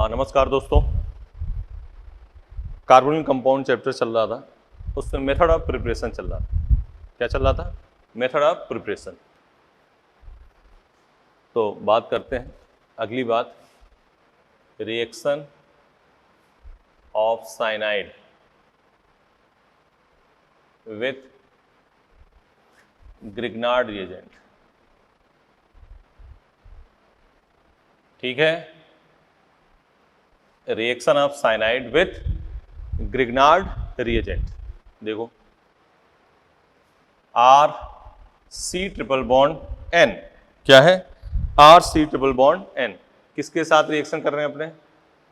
नमस्कार दोस्तों। Carbonyl compound chapter चल रहा था, उसमें मेथड ऑफ प्रिपरेशन चल रहा था। क्या चल रहा था? Method of preparation. तो बात करते हैं अगली बात, reaction of cyanide with Grignard reagent. ठीक है, reaction of cyanide with Grignard reagent. देखो, R C triple bond N, क्या है? R C triple bond N किसके साथ रिएक्शन कर रहे हैं अपने?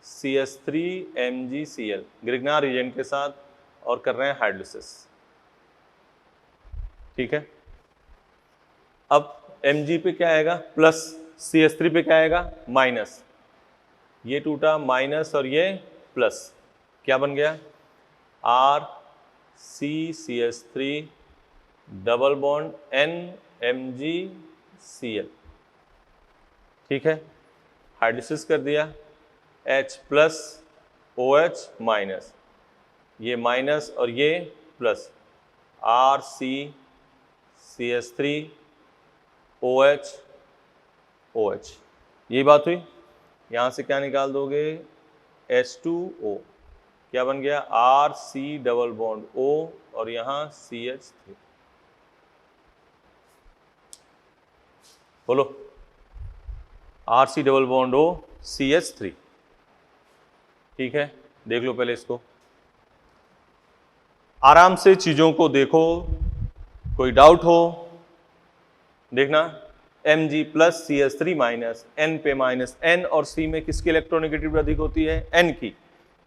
CH3MgCl ग्रिग्नार्ड रिएजेंट के साथ, और कर रहे हैं हाइड्रोलिसिस। ठीक है, अब Mg पे क्या आएगा? प्लस, CH3 पे क्या आएगा? माइनस। ये टूटा माइनस और ये प्लस, क्या बन गया? RCCH3 double bond NMgCl। ठीक है, हाइड्रोलिसिस कर दिया, H प्लस OH माइनस, ये माइनस और ये प्लस, RCCH3 OH OH। ये बात हुई। यहाँ से क्या निकाल दोगे? H2O, क्या बन गया? RC डबल बॉन्ड O और यहाँ CH3। बोलो, RC double bond O CH3। ठीक है, देख लो पहले इसको, आराम से चीजों को देखो, कोई डाउट हो देखना। Mg plus CH3 minus, N पे माइनस, N और C में किसकी इलेक्ट्रोनेगेटिव अधिक होती है? N की।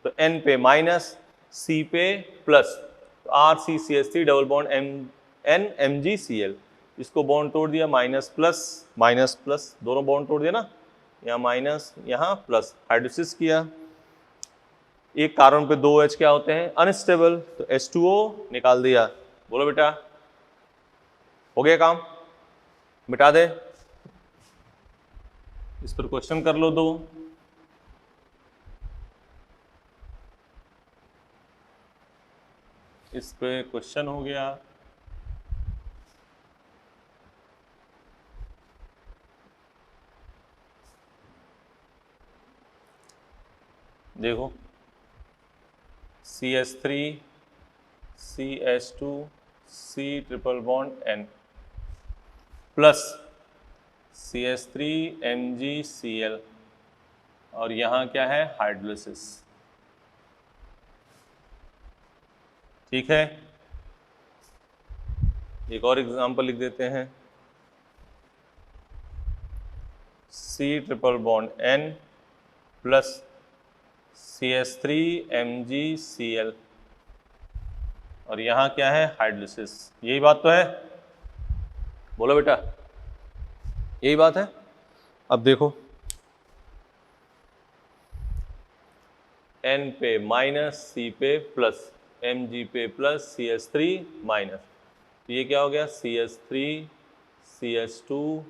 तो N पे माइनस, C पे प्लस, तो RCCH3 डबल बॉन्ड NMgCl। इसको बॉन्ड तोड़ दिया, माइनस प्लस, दोनों बॉन्ड तोड़ दिया ना, यहाँ माइनस यहाँ प्लस, हाइड्रोलिसिस किया। एक कार्बन पे 2 H क्या होते हैं? अनस्टेबल, तो H2O निकाल दिया। बोलो बेटा, हो गया काम? मिटा दे, इस पर क्वेश्चन कर लो दो। इस पे क्वेश्चन हो गया। देखो, CH3 CH2 C triple bond N plus CH3 MgCl, और यहाँ क्या है? हाइड्रोलिसिस। ठीक है, एक और एग्जांपल लिख देते हैं, C triple bond N plus CH3 MgCl, और यहाँ क्या है? हाइड्रोलिसिस। यही बात तो है? बोलो बेटा, यही बात है। अब देखो, N पे माइनस, C पे प्लस, Mg पे प्लस, CH3 माइनस, तो ये क्या हो गया? CH3 CH2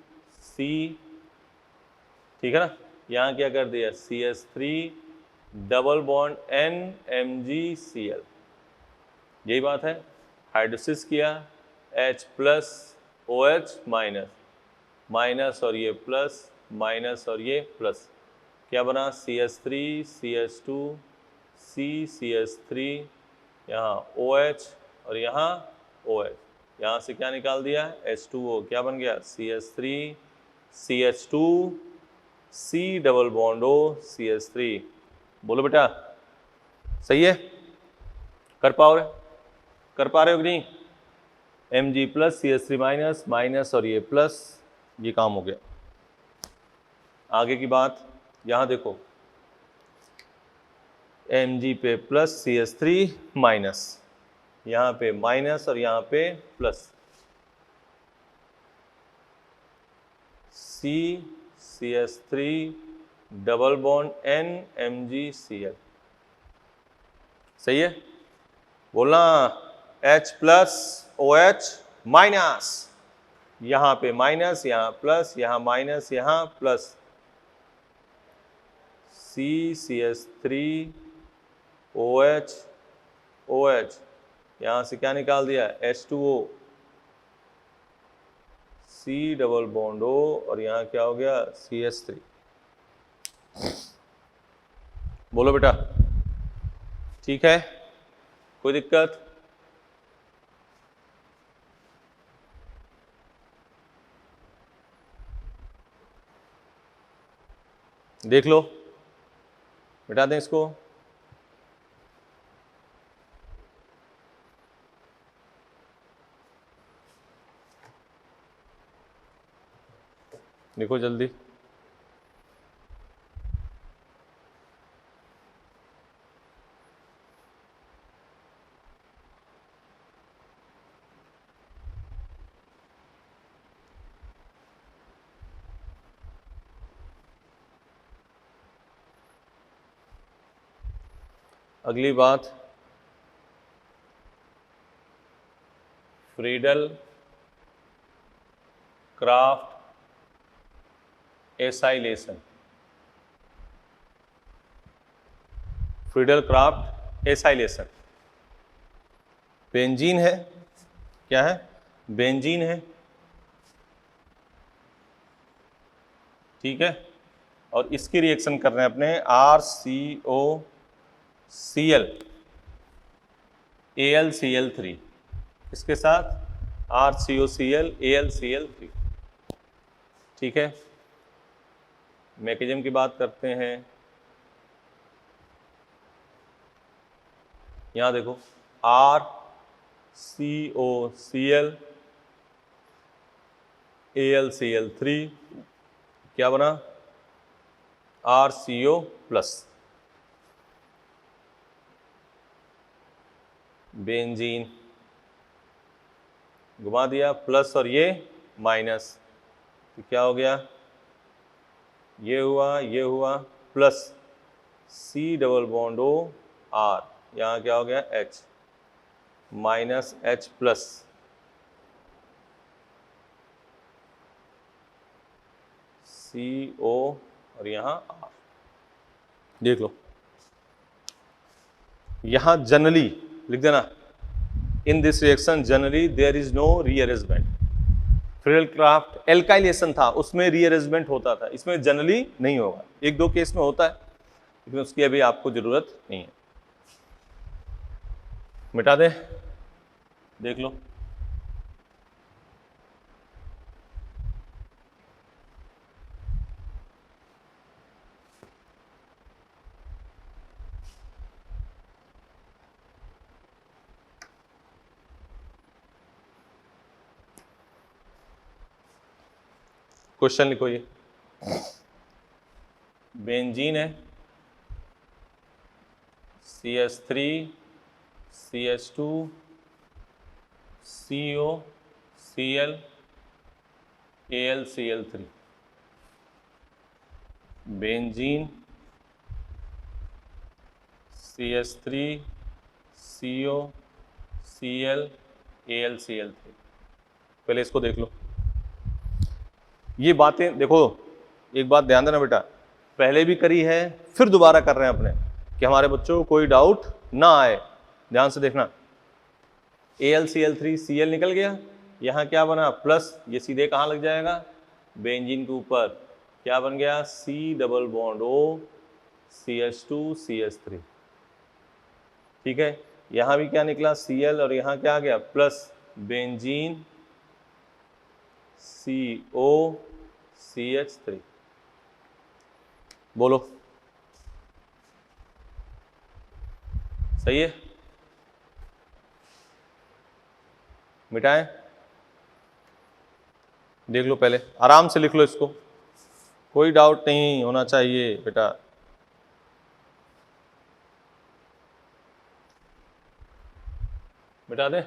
C। ठीक है ना, यहाँ क्या कर दिया? CH3 double bond NMgCl। यही बात है, हाइड्रोलिसिस किया, H plus OH minus, minus और ये प्लस, माइनस और ये प्लस, क्या बना? CH3 CH2 C CH3, यहाँ OH और यहाँ OH, यहाँ से क्या निकाल दिया? H2O, क्या बन गया? CH3 CH2 C double bond O CH3। बोलो बेटा, सही है? कर पा रहे हो कि नहीं? Mg plus CH3 minus, minus और ये प्लस, ये काम हो गया। आगे की बात, यहाँ देखो, Mg पे प्लस CH3 माइनस, यहाँ पे माइनस और यहाँ पे plus, CH3 double bond NMgCl। सही है? बोलना, H प्लस OH माइनस, यहाँ पे माइनस, यहाँ प्लस, यहाँ माइनस, यहाँ प्लस, CH3 OH OH, यहाँ से क्या निकाल दिया H2O, C double bond O, और यहाँ क्या हो गया CH3। बोलो बेटा, ठीक है, कोई दिक्कत? देख लो, मिटा दें इसको। देखो जल्दी, अगली बात, Friedel Crafts acylation. Friedel Crafts acylation, benzene है, क्या है, बेंजीन है, ठीक है, और इसकी रिएक्शन कर रहे हैं अपने RCOCl AlCl3, इसके साथ RCOCl AlCl3, ठीक है। मैकेनिज्म की बात करते हैं, यहाँ देखो RCOCl AlCl3 क्या बना, RCO प्लस, बेंजीन, घुमा दिया प्लस और ये माइनस, तो क्या हो गया, ये हुआ plus C double bond O R, यहाँ क्या हो गया H minus H plus, CO और यहाँ R। देख लो, यहाँ जनरली लिख देना, in this reaction generally there is no rearrangement. Friedel Crafts alkylation था, उसमें रीअरेंजमेंट होता था, इसमें जनरली नहीं होगा, एक दो केस में होता है, लेकिन उसकी अभी आपको जरूरत नहीं है। मिटा दे, देख लो, क्वेश्चन लिखो, ये बेंजीन है, CH3 CH2 CO Cl AlCl3, benzene CH3 CO Cl AlCl3। पहले इसको देख लो, ये बातें देखो, एक बात ध्यान देना बेटा, पहले भी करी है फिर दोबारा कर रहे हैं अपने, कि हमारे बच्चों को कोई डाउट ना आए, ध्यान से देखना। AlCl3 Cl निकल गया, यहाँ क्या बना प्लस, ये सीधे कहाँ लग जाएगा, बेंजीन के ऊपर, क्या बन गया C double bond O CH2 CH3, ठीक है। यहाँ भी क्या निकला Cl, और यहाँ क्या आ गया प्लस बेंजीन CO CH3। बोलो, सही है, मिटाएं, देख लो, पहले आराम से लिख लो इसको, कोई डाउट नहीं होना चाहिए बेटा। मिटा दे,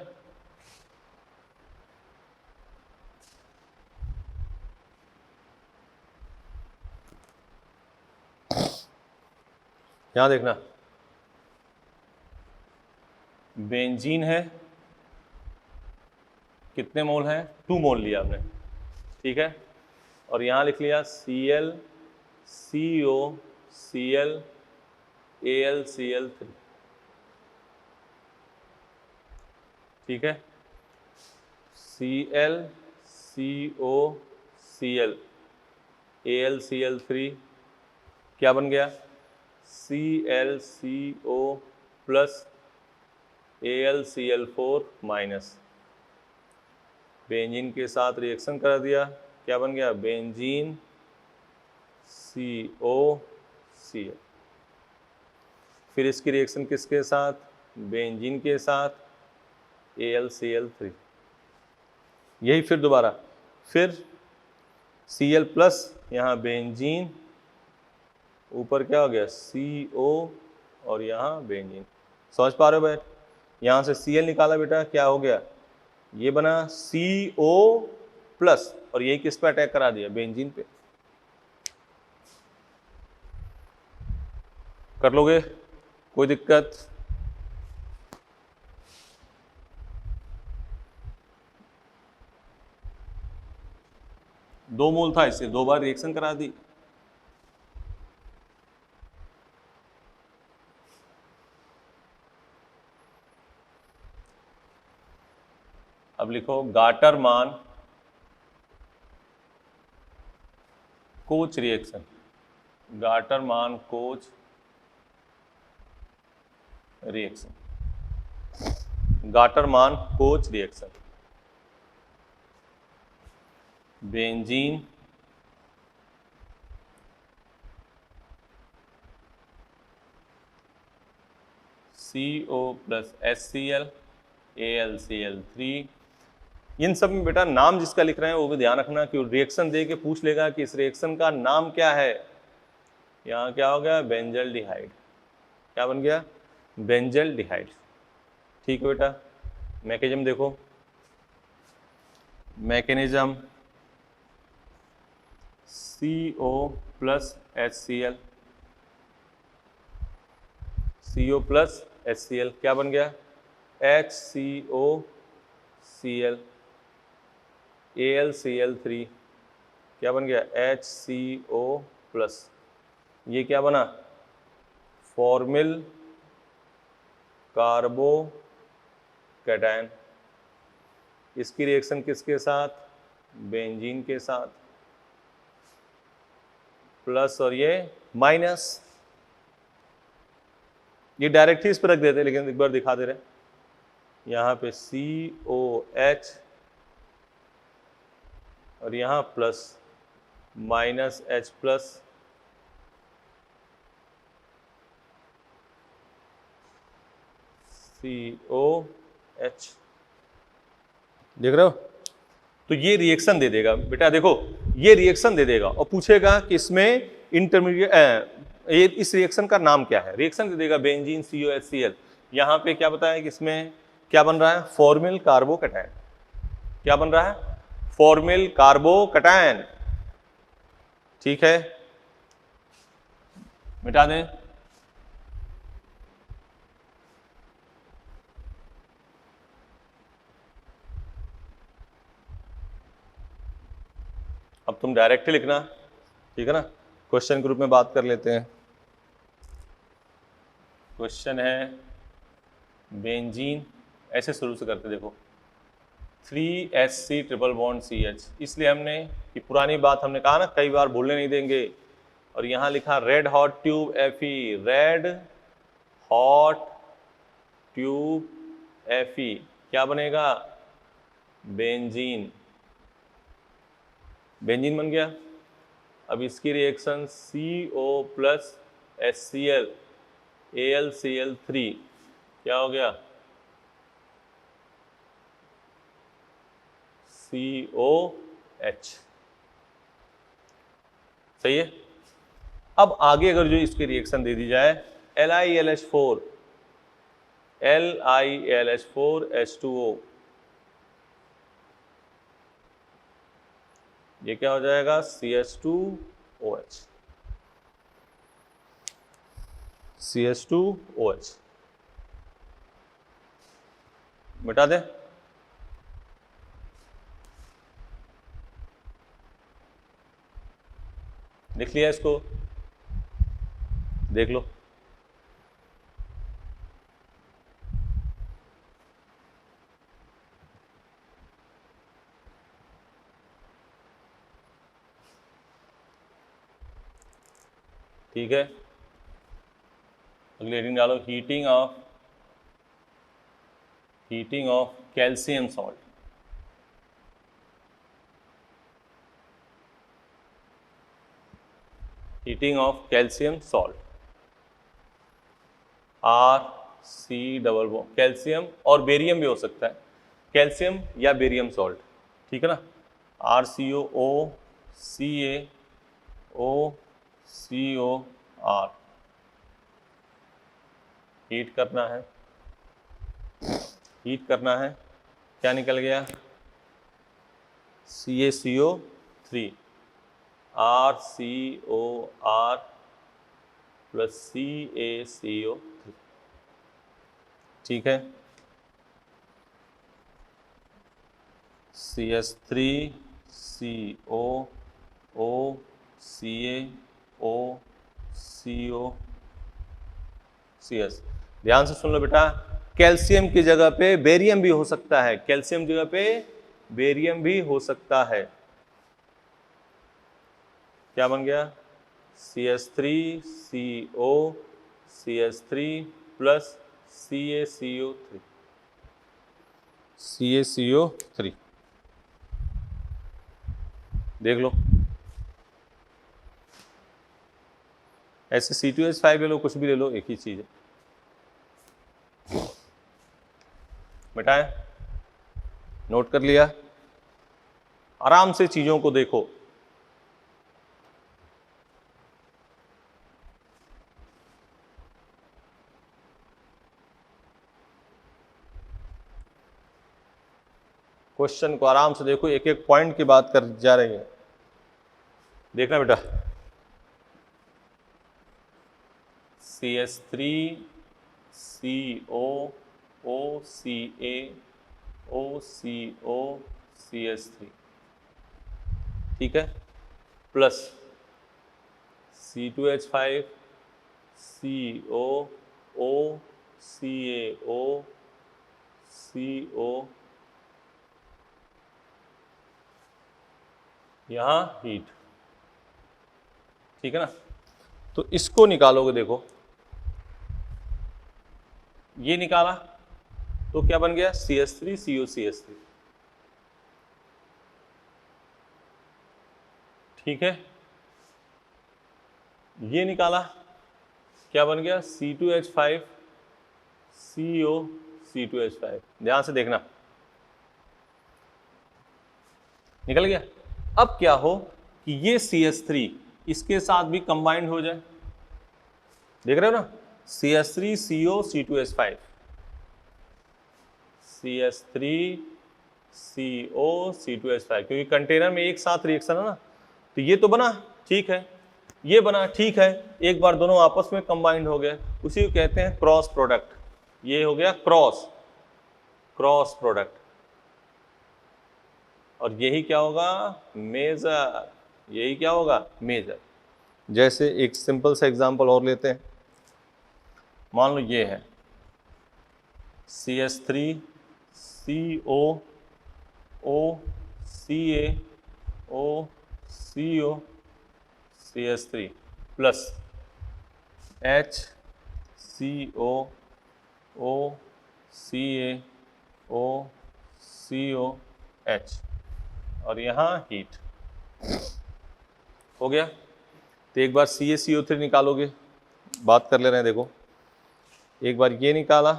यहां देखना, बेंजीन है, कितने मोल है, 2 मोल लिया आपने, ठीक है, और यहाँ लिख लिया Cl CO Cl AlCl3, ठीक है, Cl COCl AlCl3 क्या बन गया, ClCO plus AlCl4 minus, benzene के साथ रिएक्शन कर दिया, क्या बन गया, बेंजीन COCl। फिर इसकी रिएक्शन किसके साथ, बेंजीन के साथ AlCl3, यही फिर दोबारा, फिर Cl प्लस यहाँ बेंजीन, ऊपर क्या हो गया CO और यहाँ बेंजीन, समझ पा रहे हो भाई, यहाँ से Cl निकाला बेटा, क्या हो गया, ये बना CO प्लस, और यही किस पे अटैक करा दिया, बेंजीन पे। कर लोगे, कोई दिक्कत, दो मोल था, इससे दो बार रिएक्शन करा दी। अब लिखो गाटर मान कोच रिएक्शन, गाटर मान कोच रिएक्शन, गाटर मान coach reaction, benzene CO plus HCl AlCl3, इन सब में बेटा नाम जिसका लिख रहे हैं वो भी ध्यान रखना कि रिएक्शन दे के पूछ लेगा कि इस रिएक्शन का नाम क्या है। यहाँ क्या हो गया, बेंजल्डिहाइड, क्या बन गया, बेंजल्डिहाइड, ठीक है बेटा। मैकेनिज्म देखो, mechanism CO plus HCl, CO plus HCl क्या बन गया, HCOCl AlCl3 क्या बन गया, HCO प्लस, ये क्या बना, फॉर्मिल कार्बोकैटायन, इसकी रिएक्शन किसके साथ, बेंजीन के साथ, प्लस और ये माइनस, ये डायरेक्ट ही इस पर रख देते लेकिन एक बार दिखा दे रहे, यहाँ पे COH और यहाँ plus minus H plus, COH, देख रहे हो, तो ये रिएक्शन दे देगा बेटा, देखो ये रिएक्शन दे देगा और पूछेगा कि इसमें इंटरमीडिएट इस रिएक्शन का नाम क्या है, रिएक्शन दे देगा बेंजीन COHCl, यहाँ पे क्या बताया कि इसमें क्या बन रहा है, फॉर्मिल कार्बोकैटायन, क्या बन रहा है, फॉर्मिल कार्बोकैटायन, ठीक है, मिटा दें। अब तुम डायरेक्ट ही लिखना, ठीक है ना, क्वेश्चन के रूप में बात कर लेते हैं। क्वेश्चन है बेंजीन, ऐसे शुरू से करते, देखो 3HC ट्रिपल बॉन्ड CH, इसलिए हमने कि पुरानी बात हमने कहा ना कई बार भूलने नहीं देंगे, और यहाँ लिखा red hot tube Fe, red hot tube Fe क्या बनेगा, बेंजीन, बेंजीन बन गया। अब इसकी reaction CO plus HCl AlCl3 क्या हो गया, COH, सही है। अब आगे अगर जो इसकी रिएक्शन दे दी जाए LiLH4 H2O, ये क्या हो जाएगा, CH2OH, CH2OH, मिटा दे, लिख लिया इसको, देख लो। ठीक है, अगली हेडिंग डालो, heating of calcium salt. Heating of calcium salt, Rc double bond, calcium और बेरियम भी हो सकता है, कैल्शियम या बेरियम सॉल्ट, ठीक है ना। RCO CaOCOR, हीट करना है, क्या निकल गया, CaCO3, RCOR प्लस CaCO3, ठीक है। CS3COOCaOCOCS, ध्यान से सुन लो बेटा, कैल्शियम की जगह पे बेरियम भी हो सकता है, कैल्शियम की जगह पे बेरियम भी हो सकता है। क्या बन गया, CS3CO प्लस CaCO3, देख लो। ऐसे C2H5 ले लो, कुछ भी ले लो, एक ही चीज है। बेटा नोट कर लिया, आराम से चीजों को देखो। क्वेश्चन को आराम से देखो, एक एक पॉइंट की बात कर जा रही है, देखना बेटा। CS3COOCaOCOCS3, ठीक है, प्लस C2H5COOCaOCO, यहां हीट, ठीक है ना। तो इसको निकालोगे, देखो ये निकाला तो क्या बन गया, CS3COCS3, ठीक है। ये निकाला, क्या बन गया, C2H5CO, ध्यान से देखना, निकल गया। अब क्या हो कि ये CS3 इसके साथ भी कंबाइंड हो जाए, देख रहे हो ना, CS3CO CS3CO, क्योंकि कंटेनर में एक साथ रिएक्शन है ना, तो ये तो बना, ठीक है, ये बना, ठीक है, एक बार दोनों आपस में कंबाइंड हो गए, उसी को कहते हैं क्रॉस प्रोडक्ट। ये हो गया क्रॉस प्रोडक्ट, और यही क्या होगा, मेजर, यही क्या होगा, मेजर। जैसे एक सिंपल सा एग्जांपल और लेते हैं, मान लो ये है CS3COOCaOCOCS3 प्लस HCOOCaOCOH, और यहाँ हीट हो गया। तो एक बार CaCO3 निकालोगे, बात कर ले रहे हैं, देखो एक बार ये निकाला,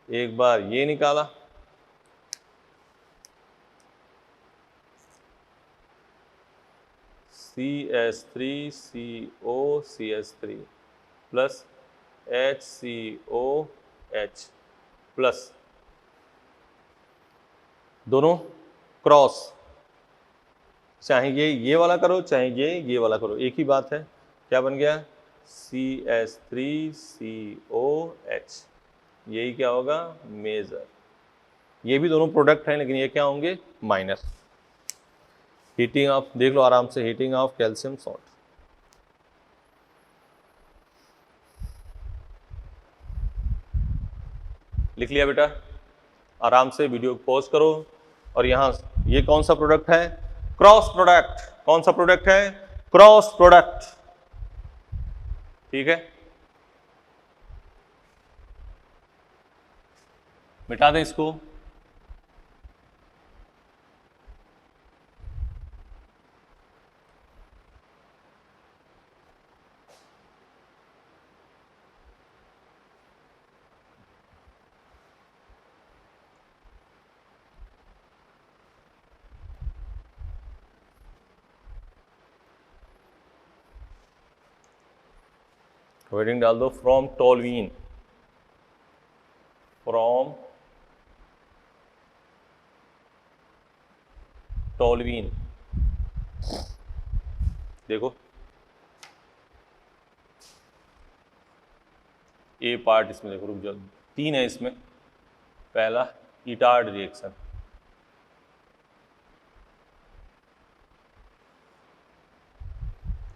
एक बार ये निकाला, CS3COCS3 प्लस HCOH प्लस, दोनों क्रॉस, चाहे ये वाला करो, चाहे ये वाला करो, एक ही बात है। क्या बन गया, CS3COH, यही क्या होगा, मेजर। ये भी दोनों प्रोडक्ट हैं, लेकिन ये क्या होंगे, माइनर। हीटिंग ऑफ, देख लो आराम से, हीटिंग ऑफ कैल्शियम सॉल्ट, लिख लिया बेटा? आराम से वीडियो को पॉज करो। और यहाँ ये कौन सा प्रोडक्ट है? Cross product. कौन सा प्रोडक्ट है? Cross product. ठीक है, मिटा दें इसको। हेडिंग डाल दो फ्रॉम टोल्यूइन, फ्रॉम टोल्यूइन। देखो ए पार्ट इसमें देखो, रुक जाओ, 3 है इसमें। पहला इटार्ड रिएक्शन,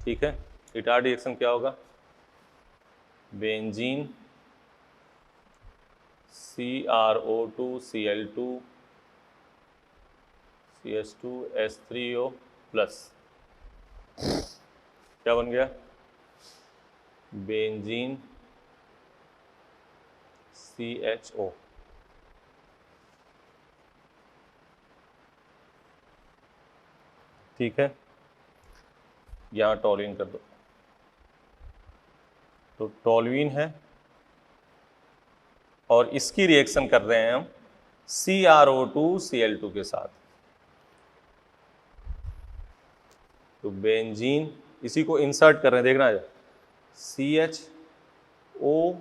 ठीक है। इटार्ड रिएक्शन क्या होगा? Benzene CrO2 Cl2 CH2 H3O plus, क्या बन गया? Benzene CHO। ठीक है, यहाँ टोल्यूइन कर दो। तो टोल्यूइन है और इसकी रिएक्शन कर रहे हैं हम CrO2 Cl2 के साथ। तो बेंजीन, इसी को इंसर्ट कर रहे हैं, देखना है, CHO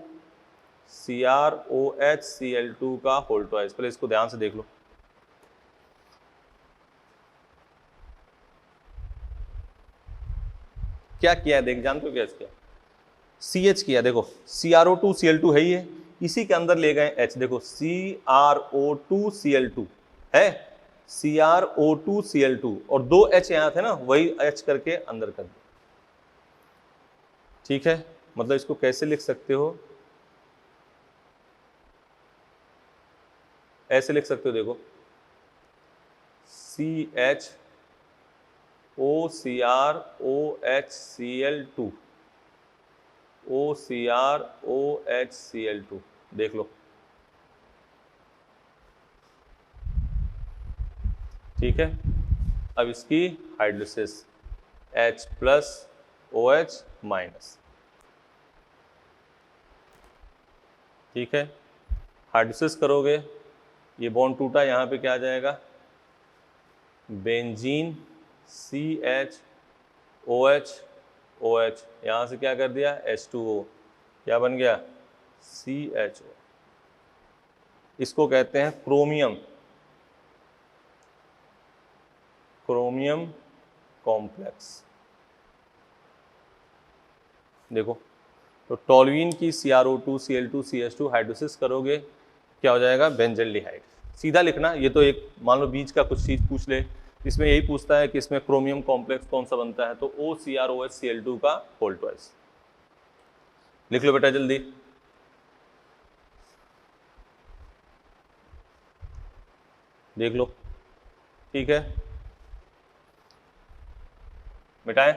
CrOH Cl2 का होल ट्वाइस। पहले इसको ध्यान से देख लो। क्या किया है, देख जानते हो क्या किया? CH किया, देखो CrO2 Cl2 है ही है, इसी के अंदर ले गए H। देखो CrO2 Cl2 है, CrO2 Cl2 और 2 H यहाँ थे ना, वही H करके अंदर कर दो। ठीक है, मतलब इसको कैसे लिख सकते हो? ऐसे लिख सकते हो, देखो CHOCrOH Cl2 OCrOH Cl2, देख लो। ठीक है, अब इसकी hydrolysis H plus OH minus. ठीक है, हाइड्रोलिसिस करोगे, ये बॉन्ड टूटा, यहाँ पे क्या आ जाएगा? बेंजीन CHOH OH, यहाँ से क्या कर दिया? H2O, क्या बन गया? CHO। इसको कहते हैं क्रोमियम, क्रोमियम कॉम्प्लेक्स। देखो, तो टोल्यूइन की CrO2 Cl2 CH2 हाइड्रोलिसिस करोगे, क्या हो जाएगा? बेंजल्डिहाइड। सीधा लिखना, ये तो एक मान लो बीच का कुछ चीज पूछ ले, इसमें यही पूछता है कि इसमें क्रोमियम कॉम्प्लेक्स कौन सा बनता है, तो OCrOH Cl2 का होल ट्वाइस। लिख लो बेटा जल्दी। देख लो, ठीक है, मिटाएं।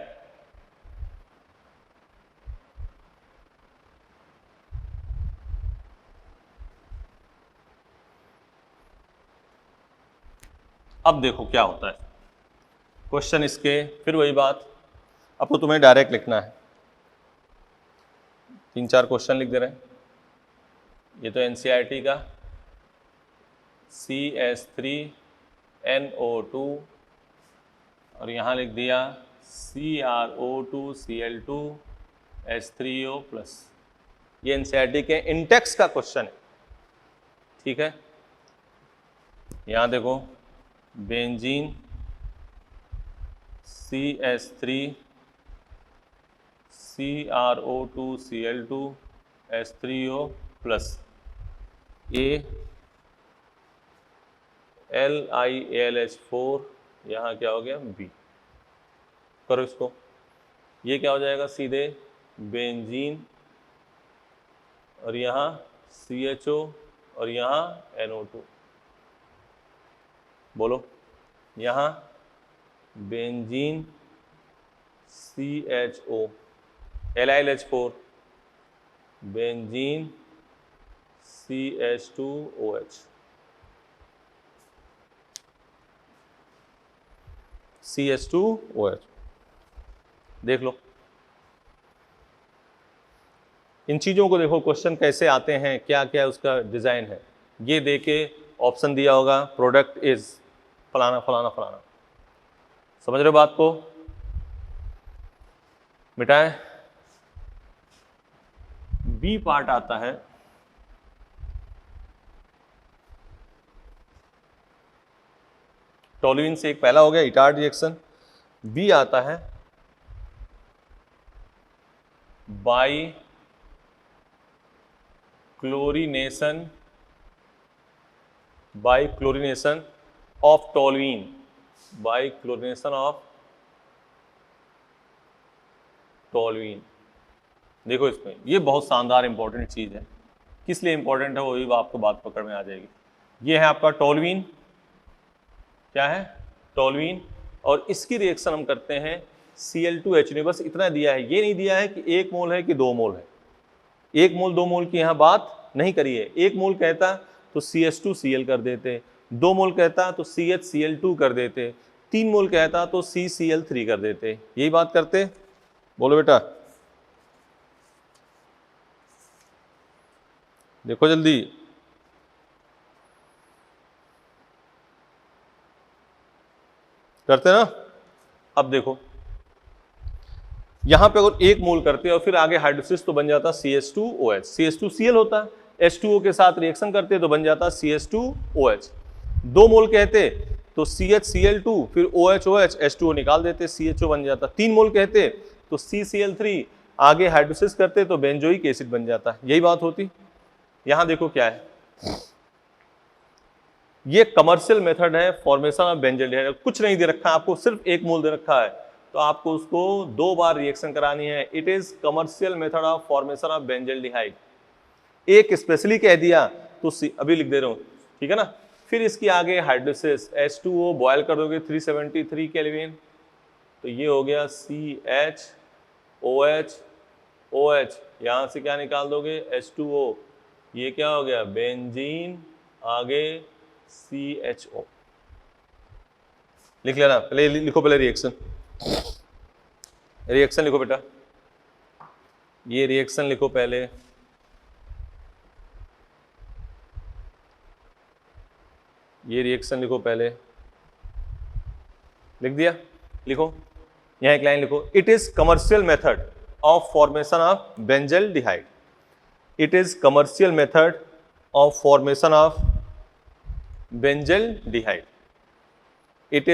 अब देखो क्या होता है क्वेश्चन इसके, फिर वही बात, अब तो तुम्हें डायरेक्ट लिखना है। 3-4 क्वेश्चन लिख दे रहे हैं, ये तो NCERT का। CH3NO2 और यहाँ लिख दिया CrO2 Cl2 H3O प्लस। ये NCERT के इंटेक्स का क्वेश्चन है। ठीक है, यहाँ देखो benzene CH3 CrO2 Cl2 H3O plus LiAlH4, यहाँ क्या हो गया? B। करो इसको, ये क्या हो जाएगा? सीधे बेंजीन और यहाँ CHO और यहाँ NO2। बोलो, यहाँ benzene CHO, LiL-H4, benzene CH2OH, CH2OH। देख लो इन चीज़ों को, देखो क्वेश्चन कैसे आते हैं, क्या क्या उसका डिज़ाइन है। ये देके ऑप्शन दिया होगा प्रोडक्ट इज फलाना फलाना फलाना। समझ रहे हो बात को? मिटाएं। बी पार्ट आता है टोल्यूइन से, एक पहला हो गया इटार्ड रिएक्शन। बी आता है by chlorination of toluene, by chlorination of toluene. देखो इसमें ये बहुत शानदार इंपॉर्टेंट चीज है। किस लिए इंपॉर्टेंट है वो भी आपको बात पकड़ में आ जाएगी। ये है आपका टोल्यूइन, क्या है टोल्यूइन, और इसकी रिएक्शन हम करते हैं Cl2H। बस इतना दिया है, ये नहीं दिया है कि 1 मोल है कि 2 मोल है। 1 मोल 2 मोल की यहाँ बात नहीं करी है। 1 मोल कहता तो CH2Cl कर देते, 2 मोल कहता तो CHCl2 कर देते, 3 मोल कहता तो CCl3 कर देते। यही बात करते। बोलो बेटा, देखो जल्दी। करते ना? अब देखो यहां पे अगर 1 मोल करते और फिर आगे हाइड्रोसिस तो बन जाता CH2OH, CH2Cl होता, H2O के साथ रिएक्शन करते तो बन जाता CH2OH। 2 मोल कहते तो CHCl2 फिर OH H2O निकाल देते, CHO बन जाता। 3 मोल कहते तो CCl3 आगे हाइड्रोसिस करते तो बेंजोइक एसिड बन जाता। यही बात होती। यहां देखो क्या है, ये कमर्शियल मेथड है फॉर्मेशन ऑफ बेंजल्डिहाइड। कुछ नहीं दे रखा है आपको, सिर्फ 1 मोल दे रखा है तो आपको उसको 2 बार रिएक्शन करानी है। It is commercial method of formation of benzaldehyde. एक स्पेशली कह दिया तो अभी लिख दे रहा हूं, ठीक है ना। फिर इसकी आगे हाइड्रोसिस, H2O बॉयल कर दोगे 373 केल्विन, तो ये हो गया CHOH। यहां से क्या निकाल दोगे H2O, ये क्या हो गया बेंजीन, आगे CHO। लिख लेना, पहले लिखो, पहले रिएक्शन लिखो बेटा, ये रिएक्शन लिखो पहले। ये रिएक्शन लिखो पहले, लिख दिया? लिखो, यहां एक लाइन लिखो, it is commercial method of formation of benzaldehyde. It is commercial method of formation of benzaldehyde. It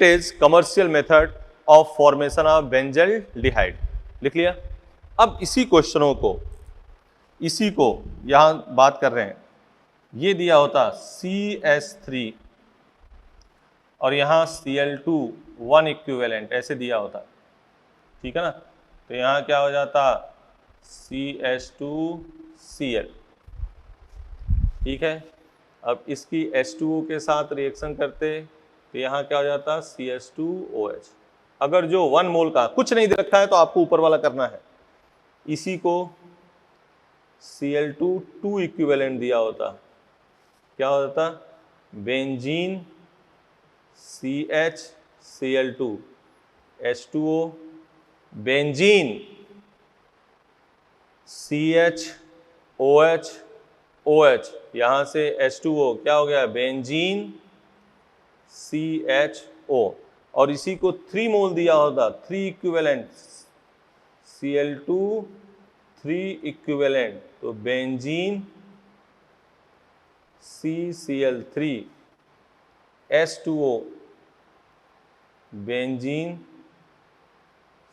is commercial method of formation of benzaldehyde. लिख लिया? अब इसी क्वेश्चनों को, इसी को यहां बात कर रहे हैं। ये दिया होता CH3 और यहां Cl2 1 इक्विवेलेंट, ऐसे दिया होता, ठीक है ना। तो यहां क्या हो जाता CH2Cl, ठीक है। अब इसकी H2O के साथ रिएक्शन करते तो यहाँ क्या हो जाता CH2OH। अगर जो 1 मोल का कुछ नहीं दे रखा है तो आपको ऊपर वाला करना है। इसी को Cl2 2 इक्विवेलेंट दिया होता, क्या होता benzene CHCl2 H2O, benzene CHOH OH, यहां से H2O क्या हो गया बेंजीन CHO, और इसी को 3 मोल दिया होता, 3 इक्विवेलेंट Cl2 3 इक्विवेलेंट, तो benzene CCl3 H2O, benzene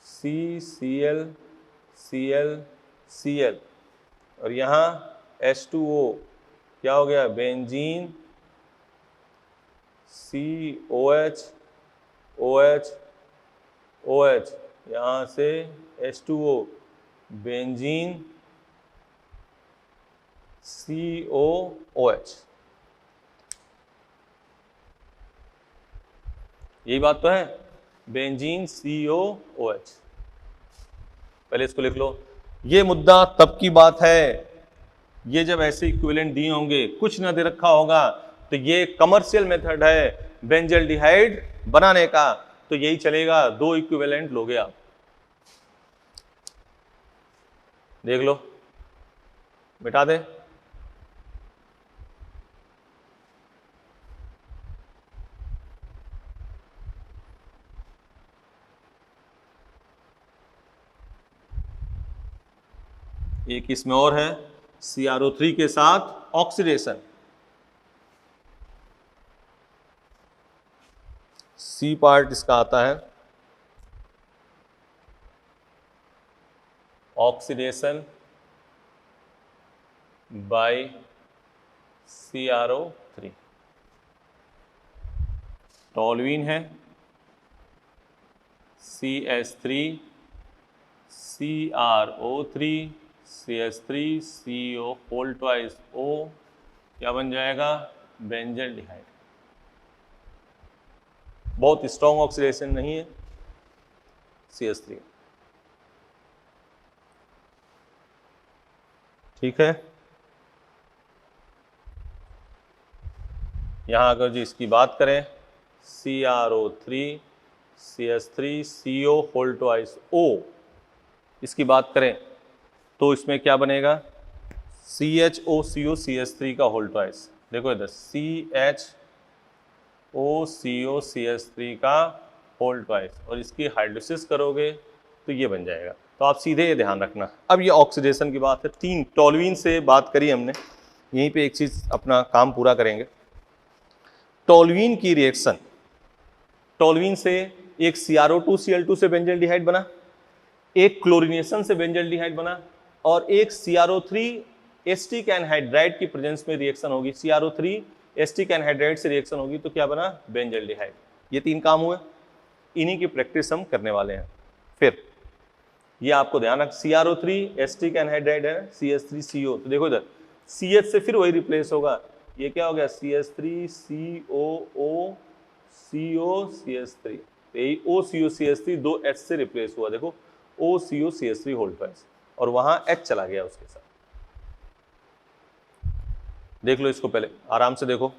CCl और यहाँ H2O क्या हो गया बेंजीन COH OH, यहाँ से H2O बेंजीन COOH। यही बात तो है, बेंजीन COOH। पहले इसको लिख लो। ये मुद्दा तब की बात है, ये जब ऐसे इक्विवेलेंट दिए होंगे, कुछ ना दे रखा होगा, तो ये कमर्शियल मेथड है बेंजल्डिहाइड बनाने का, तो यही चलेगा। दो इक्विवेलेंट लोगे आप, देख लो, मिटा दे। एक इसमें और है, CrO3 के साथ ऑक्सीडेशन। C पार्ट इसका आता है ऑक्सीडेशन बाय CrO3। टॉल्यूइन है CH3 CrO3 CH3 CO whole twice O, क्या बन जाएगा? बेंजल्डिहाइड। बहुत स्ट्रॉन्ग ऑक्सीडेशन नहीं है CH3, ठीक है। यहां अगर जी इसकी बात करें, CrO3 CH3 CO whole twice O, इसकी बात करें तो इसमें क्या बनेगा? CHOCO CH3 का होल ट्वाइस। देखो इधर CHOCO CH3 का होल ट्वाइस, और इसकी हाइड्रोलिसिस करोगे तो ये बन जाएगा। तो आप सीधे ये ध्यान रखना। अब ये ऑक्सीडेशन की बात है, तीन टॉल्यूइन से बात करी हमने, यहीं पे एक चीज अपना काम पूरा करेंगे। टॉल्यूइन की रिएक्शन, टॉल्यूइन से एक CrO2Cl2 से बेंजल्डिहाइड बना, एक क्लोरीनेशन से बेंजल्डिहाइड बना, और एक CrO3 एस्टिक एनहाइड्राइड की प्रेजेंस में रिएक्शन होगी, CrO3 एस्टिक एनहाइड्राइड से रिएक्शन होगी, तो क्या बना? बेंजल्डिहाइड। ये तीन काम हुए, इन्हीं की प्रैक्टिस हम करने वाले हैं। फिर ये आपको ध्यान रख, CrO3 एस्टिक एनहाइड्राइड है, CH3CO, तो देखो इधर CH से फिर वही रिप्लेस होगा, ये क्या हो गया? CH3COO CO CH3, तो यही OCO CH3 दो H से रिप्लेस हुआ, देखो OCO CH3 होल ट्वाइस, और वहां H चला गया उसके साथ। देख लो इसको, पहले आराम से देखो।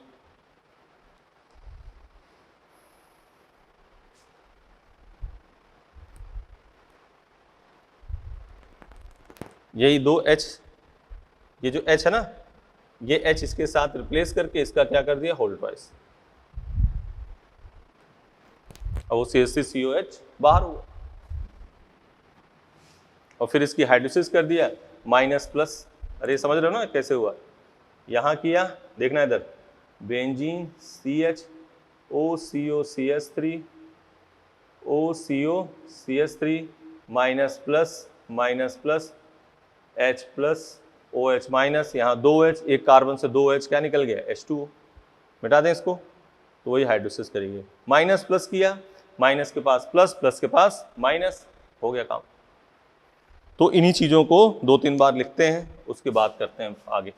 यही दो H, ये जो H है ना, ये H इसके साथ रिप्लेस करके इसका क्या कर दिया? Whole twice. अब वो CH3COH बाहर हुआ, और फिर इसकी हाइड्रोलिसिस कर दिया, माइनस प्लस। अरे समझ रहे हो ना कैसे हुआ? यहां किया, देखना इधर, benzene CHOCO CH3 OCO CH3 minus plus H plus OH minus, यहाँ दो H, एक कार्बन से दो H क्या निकल गया? H2O। मिटा दें इसको, तो वही हाइड्रोलिसिस करेंगे। माइनस प्लस किया, माइनस के पास प्लस, प्लस के पास माइनस, हो गया काम। तो इन्हीं चीजों को दो तीन बार लिखते हैं, उसके बाद करते हैं आगे।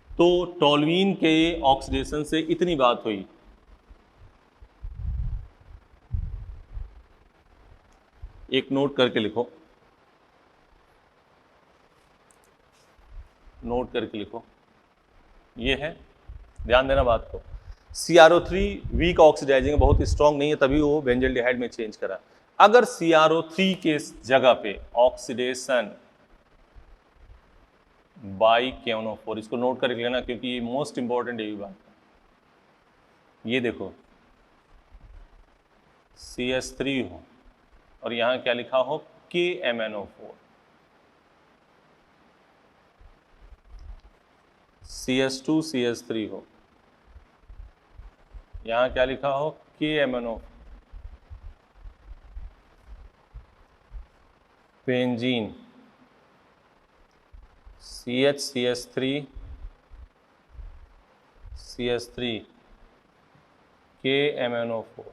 तो टॉल्यूइन के ऑक्सीडेशन से इतनी बात हुई। एक नोट करके लिखो, नोट करके लिखो, ये है, ध्यान देना बात को। CrO3 वीक ऑक्सीडाइजिंग, बहुत स्ट्रॉन्ग नहीं है, तभी वो बेंजल्डिहाइड में चेंज करा। अगर CrO3 के जगह पे ऑक्सीडेशन बाई KNO4, इसको नोट करके लेना, क्योंकि ये मोस्ट इंपॉर्टेंट यही बात है। ये देखो CH3 हो, और यहां क्या लिखा हो? KMNO4। CH2 CH3 हो, यहां क्या लिखा हो? KMNO। Benzene CH3 KMNO4।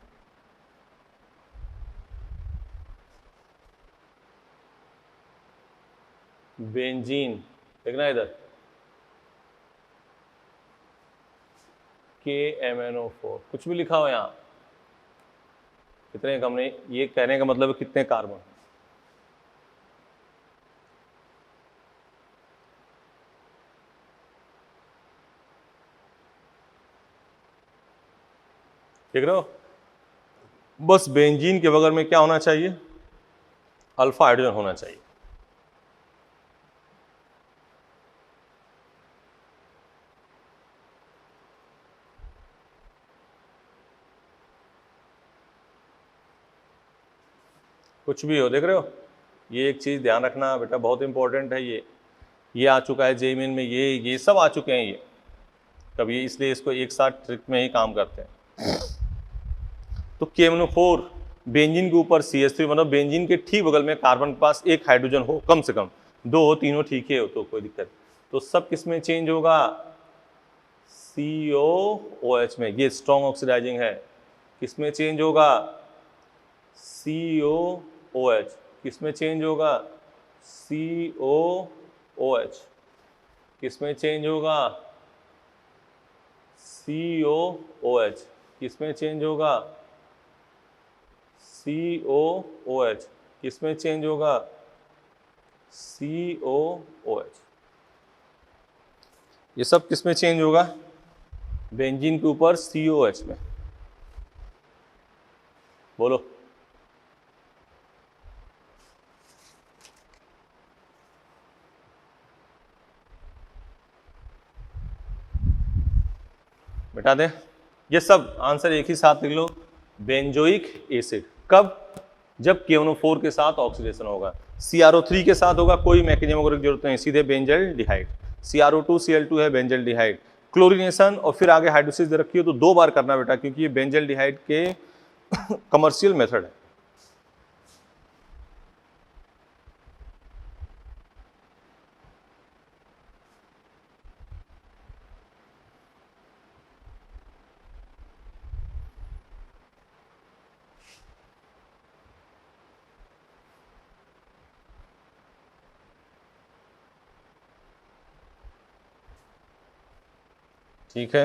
Benzene देखना इधर KMnO4 कुछ भी लिखा हो यहाँ, कितने हमने, ये कहने का मतलब है कितने कार्बन। देख रहे हो, बस बेंजीन के बगल में क्या होना चाहिए, अल्फा हाइड्रोजन होना चाहिए। कुछ भी हो, देख रहे हो, ये एक चीज ध्यान रखना बेटा, बहुत इंपॉर्टेंट है ये आ चुका है जेईई में, ये सब आ चुके हैं ये कभी, इसलिए इसको एक साथ ट्रिक में ही काम करते हैं। तो KMnO4 बेंजीन के ऊपर CH3, मतलब बेंजीन के ठीक बगल में कार्बन के पास एक हाइड्रोजन हो, कम से कम 2 हो 3 हो ठीक है हो तो कोई दिक्कत। तो सब किस में चेंज होगा, COOH में, ये स्ट्रॉन्ग ऑक्सीडाइजिंग है, किस में चेंज होगा, COOH, किस में चेंज होगा, COOH, किस में चेंज होगा, COOH, किस में चेंज होगा, COOH, किस में चेंज होगा, COOH। ये सब किस में चेंज होगा, बेंजीन के ऊपर COH में। बोलो, बेटा दे, ये सब आंसर एक ही साथ लिख लो, बेंजोइक एसिड कब, जब KMnO4 के साथ ऑक्सीडेशन होगा, CrO3 के साथ होगा कोई मैकेनिज्म वगैरह की जरूरत नहीं, सीधे बेंजल डिहाइड, CrO2 Cl2 है बेंजल डिहाइड, क्लोरीनेशन और फिर आगे हाइड्रोसिस दे रखी हो तो 2 बार करना बेटा, क्योंकि ये बेंजल डिहाइड के कमर्शियल मेथड है। ठीक है,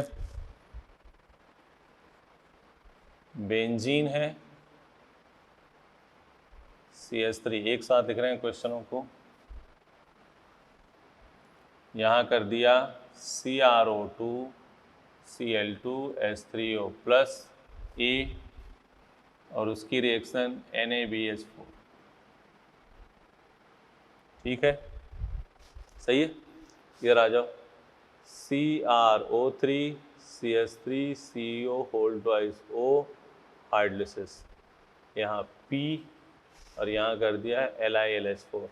बेंजीन है, CH3 एक साथ लिख रहे हैं क्वेश्चनों को, यहां कर दिया CrO2 Cl2 H3O plus A और उसकी रिएक्शन NaBH4, ठीक है, सही है, इधर आ जाओ, CrO3 CH3 CO whole twice O hydrolysis, यहाँ P और यहाँ कर दिया है LiLH4,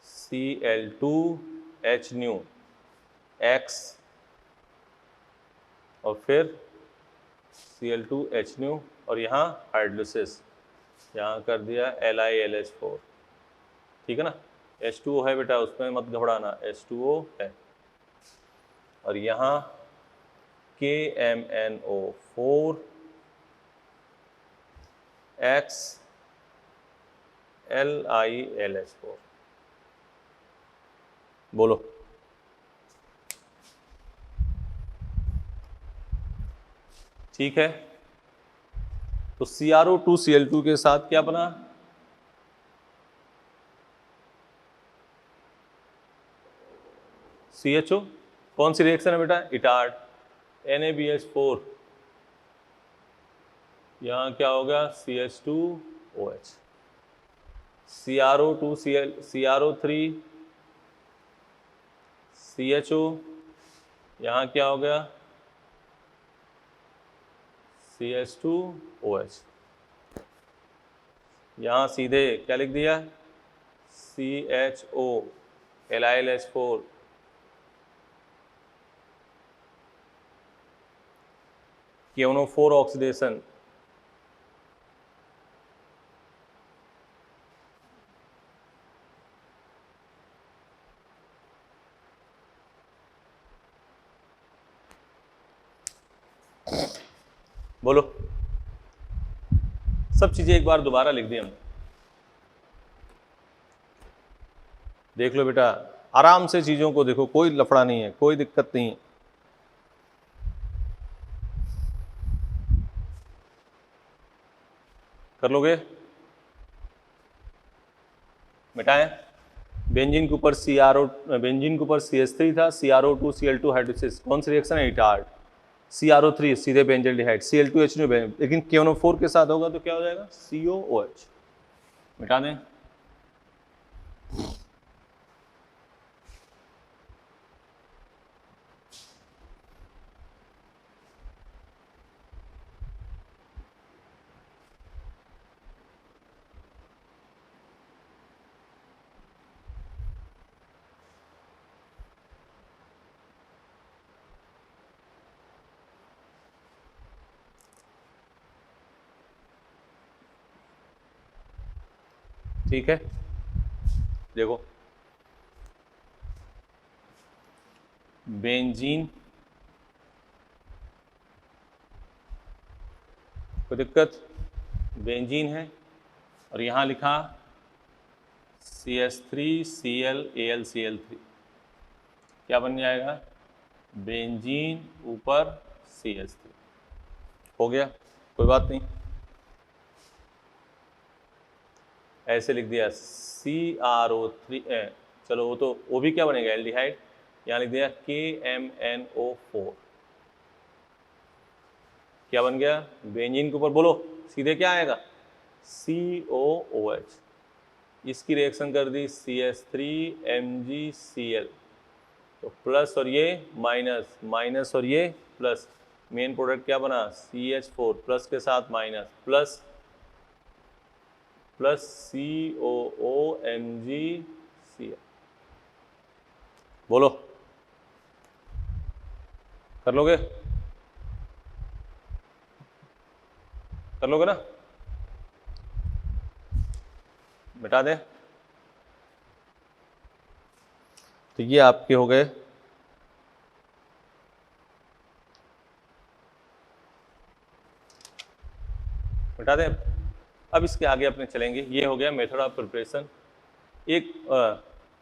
Cl2H न्यू X और फिर Cl2H न्यू और यहाँ हाइड्रोलिसिस, यहाँ कर दिया LiLH4, ठीक है ना, H2O है बेटा, उसमें मत घबराना, H2O है, और यहाँ KMnO4 X LiLH4, बोलो, ठीक है। तो CrO2 Cl2 के साथ क्या बना, CHO, कौन सी रिएक्शन है बेटा, इटार्ड, NaBH4, यहाँ क्या होगा CH2OH, CrO2 CrO3 CHO, यहाँ क्या हो गया CH2OH, यहाँ सीधे क्या लिख दिया CHO LiLH4, KMnO4 ऑक्सीडेशन, बोलो, सब चीजें एक बार दोबारा लिख दी हमने। देख लो बेटा, आराम से चीजों को देखो, कोई लफड़ा नहीं है, कोई दिक्कत नहीं है। कर लोगे? मिटाएं। बेंजीन के ऊपर बेंजीन के ऊपर CH3 था, CrO2 Cl2 हाइड्रोलिसिस, कौन सी रिएक्शन है? रिटार्ड। CrO3 सीधे बेंजल्डिहाइड, Cl2H2, लेकिन KNO4 के साथ होगा तो क्या हो जाएगा? COOH। मिटा दें। ठीक है, देखो बेंजीन, कोई दिक्कत? बेंजीन है और यहाँ लिखा CH3ClAlCl3, क्या बन जाएगा? बेंजीन ऊपर CH3। हो गया, कोई बात नहीं। ऐसे लिख दिया CrO3, चलो वो भी क्या बनेगा? एल्डिहाइड। यहाँ लिख दिया KMNO4, क्या बन गया? बेंजीन के ऊपर बोलो सीधे क्या आएगा? COOH। इसकी रिएक्शन कर दी CH3MgCl, तो प्लस और ये माइनस, माइनस और ये प्लस, मेन प्रोडक्ट क्या बना? CH4 प्लस के साथ माइनस, प्लस प्लस COOMgCl। बोलो, कर लोगे? कर लोगे ना? मिटा दे। तो ये आपके हो गए मिटा दें। अब इसके आगे अपने चलेंगे। ये हो गया मेथड ऑफ प्रिपरेशन। एक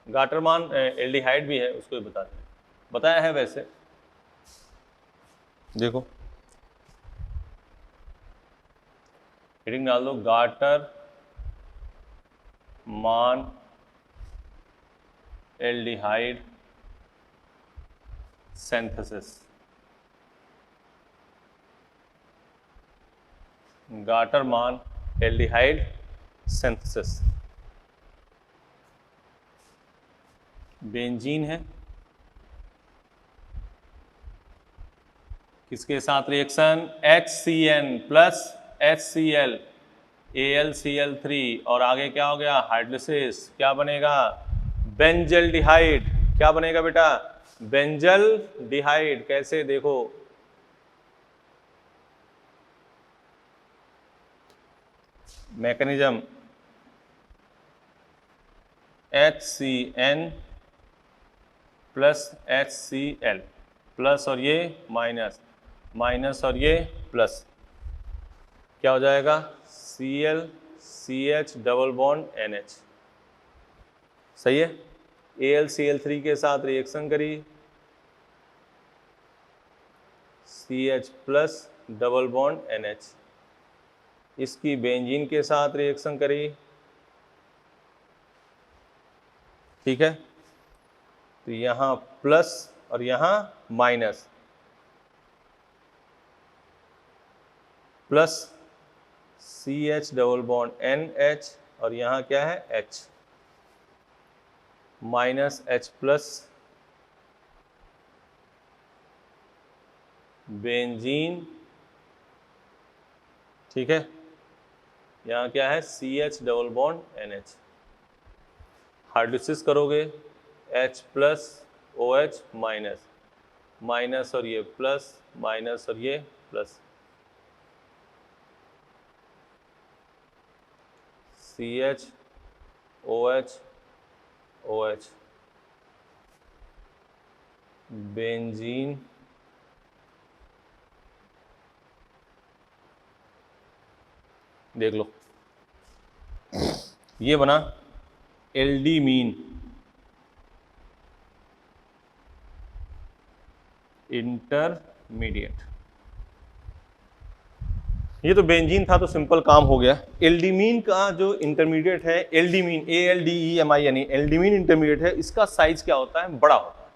गाटरमान एल्डिहाइड भी है, उसको भी बताते हैं, बताया है वैसे। देखो हेडिंग डाल दो, गाटर मान aldehyde synthesis. Gattermann aldehyde synthesis. Benzene है, किसके साथ reaction? HCN plus HCl AlCl3, और आगे क्या हो गया? हाइड्रोलिसिस। क्या बनेगा? बेंजल्डिहाइड। क्या बनेगा बेटा? बेंजल्डिहाइड। कैसे? देखो mechanism, HCN plus HCl, plus और ये माइनस, माइनस और ये प्लस, क्या हो जाएगा? Cl CH double bond NH। सही है। AlCl3 के साथ रिएक्शन करी, CH plus double bond NH। इसकी बेंजीन के साथ रिएक्शन करी, ठीक है, तो यहाँ प्लस और यहाँ minus, plus CH double bond NH, और यहाँ क्या है? H, minus H plus benzene, ठीक है, यहाँ क्या है? CH double bond NH। Hydrolysis करोगे, H plus OH minus, minus और ये प्लस, माइनस और ये plus, CH OH OH, benzene, देख लो ये बना एल्डी मीन। इंटरमीडिएट। ये तो बेंजीन था तो सिंपल काम हो गया। एल्डिमीन का जो इंटरमीडिएट है, एल्डिमीन ALDEMI यानी एल्डिमीन इंटरमीडिएट है, इसका साइज क्या होता है? बड़ा होता है।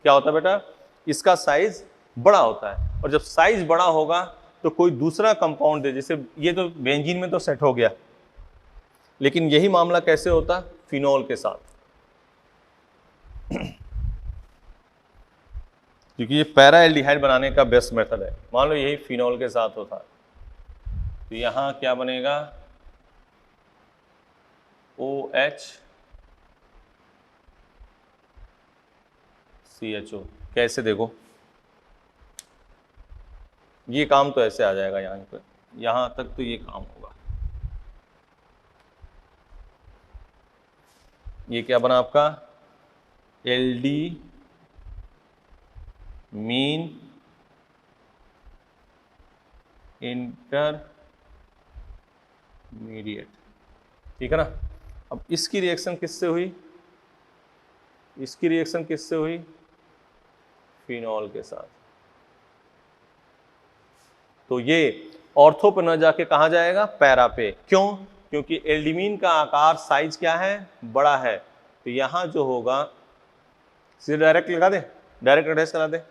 क्या होता है बेटा? इसका साइज बड़ा होता है। और जब साइज बड़ा होगा तो कोई दूसरा कंपाउंड दे, जैसे ये तो बेंजीन में तो सेट हो गया, लेकिन यही मामला कैसे होता? फिनॉल के साथ, क्योंकि ये पैरा एल्डिहाइड बनाने का बेस्ट मेथड है। मान लो यही फिनॉल के साथ होता तो यहां क्या बनेगा? OH CHO। कैसे? देखो, ये काम तो ऐसे आ जाएगा, यहां पर यहां तक तो ये काम होगा। ये क्या बना आपका? एल्डी मीन इंटरमीडिएट, ठीक है ना। अब इसकी रिएक्शन किससे हुई? इसकी रिएक्शन किससे हुई? फिनॉल के साथ। तो ये ऑर्थो पे न जाके कहां जाएगा? पैरा पे। क्यों? क्योंकि एल्डिमीन का आकार साइज क्या है? बड़ा है। तो यहां जो होगा, सीधे डायरेक्ट लगा दे, डायरेक्ट अटैच करा दे,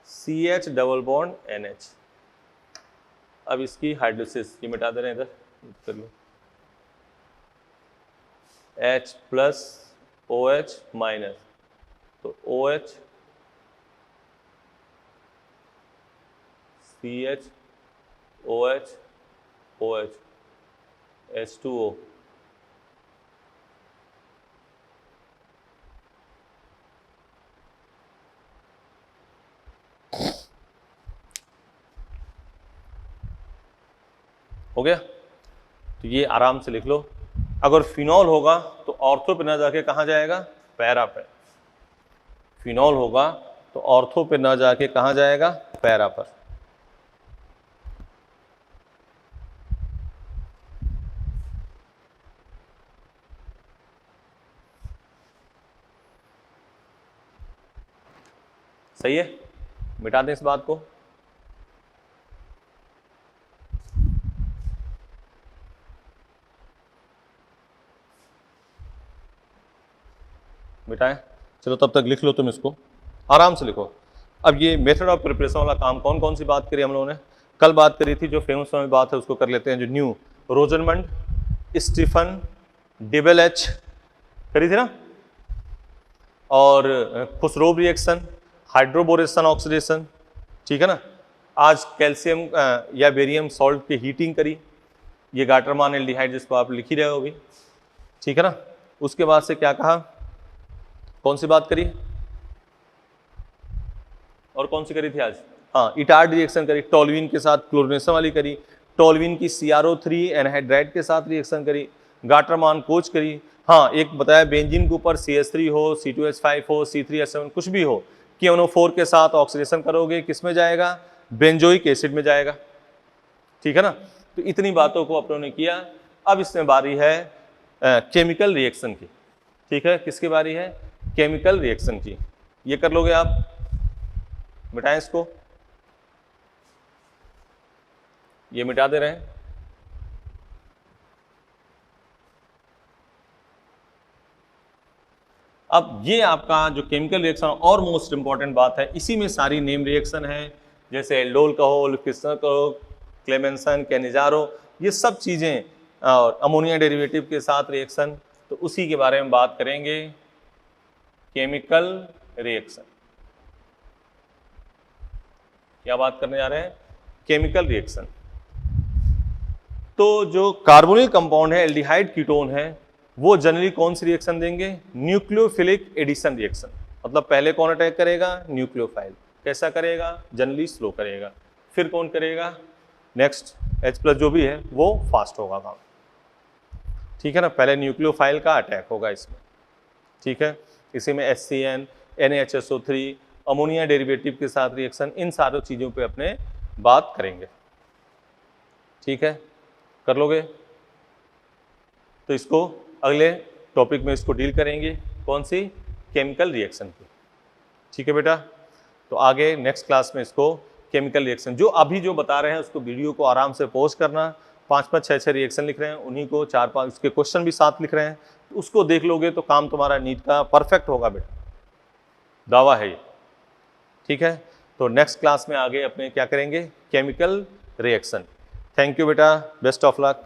CH डबल बॉन्ड NH। अब इसकी हाइड्रोलिसिस ये मिटा दे रहे हैं, इधर कर लो, H प्लस OH माइनस, तो OH CH OH OH H2O। हो गया? तो ये आराम से लिख लो। अगर फिनॉल होगा तो ऑर्थो पे ना जाके कहां जाएगा? पैरा पे। फिनॉल होगा तो ऑर्थो पे ना जाके कहां जाएगा? पैरा पर। सही है? मिटा दें इस बात को। मिटाएं? चलो तब तक लिख लो तुम इसको, आराम से लिखो। अब ये मेथड ऑफ प्रिपरेशन वाला काम कौन कौन सी बात करी हम लोगों ने? कल बात करी थी, जो फेमस वाली बात है उसको कर लेते हैं, जो न्यू रोजरमंड, स्टीफन, डिबेल एच करी थी ना, और खुसरोव रिएक्शन, हाइड्रोबोरेशन ऑक्सीडेशन, ठीक है ना। आज कैल्शियम या बेरियम सॉल्ट की हीटिंग करी, ये गाटरमान एल्डिहाइड जिसको आप लिख ही रहे हो अभी, ठीक है ना। उसके बाद से क्या कहा? कौन सी बात करी और कौन सी करी थी आज? हाँ, इटार्ड रिएक्शन करी, टोल्यूइन के साथ क्लोरिनेशन वाली करी, टोल्यूइन की CrO3 एनहाइड्राइड के साथ रिएक्शन करी, गाटरमान कोच करी। हाँ, एक बताया बेंजीन के ऊपर CH3 हो, C2H5 हो, C3H7 कुछ भी हो, KNO4 के साथ ऑक्सीडेशन करोगे, किस में जाएगा? बेंजोइक एसिड में जाएगा, ठीक है ना। तो इतनी बातों को अपनों ने किया। अब इसमें बारी है केमिकल रिएक्शन की, ठीक है। किसकी बारी है? केमिकल रिएक्शन की। ये कर लोगे आप? मिटाएं इसको, ये मिटा दे रहे हैं। अब ये आपका जो केमिकल रिएक्शन और मोस्ट इंपॉर्टेंट बात है, इसी में सारी नेम रिएक्शन है, जैसे एल्डोल कहो, लिक्विस्टर कहो, क्लेमेंसन, कैनिजारो, ये सब चीजें, और अमोनिया डेरिवेटिव के साथ रिएक्शन, तो उसी के बारे में बात करेंगे। केमिकल रिएक्शन, क्या बात करने जा रहे हैं? Chemical reaction. तो जो कार्बोनिल कंपाउंड है, एल्डिहाइड कीटोन है, वो जनरली कौन सी रिएक्शन देंगे? Nucleophilic addition reaction. मतलब पहले कौन अटैक करेगा? न्यूक्लियोफाइल। कैसा करेगा? जनरली स्लो करेगा। फिर कौन करेगा? नेक्स्ट H+ जो भी है वो फास्ट होगा काम, ठीक है ना। पहले न्यूक्लियोफाइल का अटैक होगा इसमें, ठीक है। इसी में HCN, NaHSO3, अमोनिया डेरिवेटिव के साथ रिएक्शन, इन सारी चीज़ों पे अपने बात करेंगे, ठीक है। कर लोगे? तो इसको अगले टॉपिक में इसको डील करेंगे, कौन सी? केमिकल रिएक्शन की, ठीक है बेटा। तो आगे नेक्स्ट क्लास में इसको केमिकल रिएक्शन जो अभी जो बता रहे हैं उसको वीडियो को आराम से पॉज करना, 5-5 6-6 रिएक्शन लिख रहे हैं, उन्हीं को 4-5 उसके क्वेश्चन भी साथ लिख रहे हैं, तो उसको देख लोगे तो काम तुम्हारा नीट का परफेक्ट होगा बेटा, दावा है ये। ठीक है, तो नेक्स्ट क्लास में आगे अपने क्या करेंगे, केमिकल रिएक्शन। थैंक यू बेटा, बेस्ट ऑफ लक।